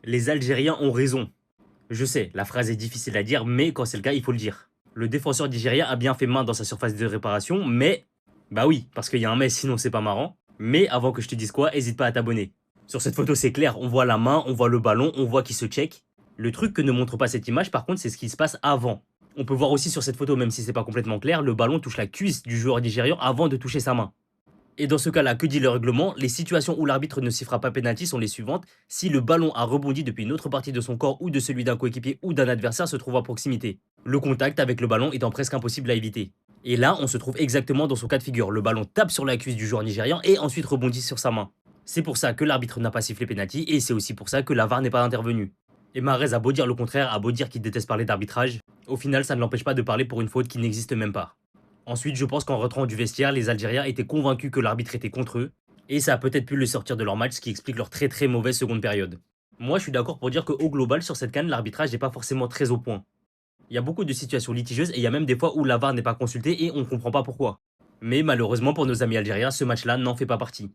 Les Algériens ont raison. Je sais, la phrase est difficile à dire, mais quand c'est le cas, il faut le dire. Le défenseur nigérien a bien fait main dans sa surface de réparation, mais... Bah oui, parce qu'il y a un mais, sinon c'est pas marrant. Mais avant que je te dise quoi, hésite pas à t'abonner. Sur cette photo, c'est clair, on voit la main, on voit le ballon, on voit qu'il se check. Le truc que ne montre pas cette image, par contre, c'est ce qui se passe avant. On peut voir aussi sur cette photo, même si c'est pas complètement clair, le ballon touche la cuisse du joueur nigérian avant de toucher sa main. Et dans ce cas-là, que dit le règlement? Les situations où l'arbitre ne sifflera pas pénalty sont les suivantes: si le ballon a rebondi depuis une autre partie de son corps ou de celui d'un coéquipier ou d'un adversaire se trouve à proximité. Le contact avec le ballon étant presque impossible à éviter. Et là, on se trouve exactement dans son cas de figure. Le ballon tape sur la cuisse du joueur nigérian et ensuite rebondit sur sa main. C'est pour ça que l'arbitre n'a pas sifflé pénalty et c'est aussi pour ça que la VAR n'est pas intervenue. Et Mahrez a beau dire le contraire, a beau dire qu'il déteste parler d'arbitrage, au final ça ne l'empêche pas de parler pour une faute qui n'existe même pas. Ensuite, je pense qu'en rentrant du vestiaire, les Algériens étaient convaincus que l'arbitre était contre eux, et ça a peut-être pu le sortir de leur match, ce qui explique leur très mauvaise seconde période. Moi, je suis d'accord pour dire qu'au global, sur cette CAN, l'arbitrage n'est pas forcément très au point. Il y a beaucoup de situations litigieuses et il y a même des fois où la VAR n'est pas consultée et on ne comprend pas pourquoi. Mais malheureusement pour nos amis algériens, ce match-là n'en fait pas partie.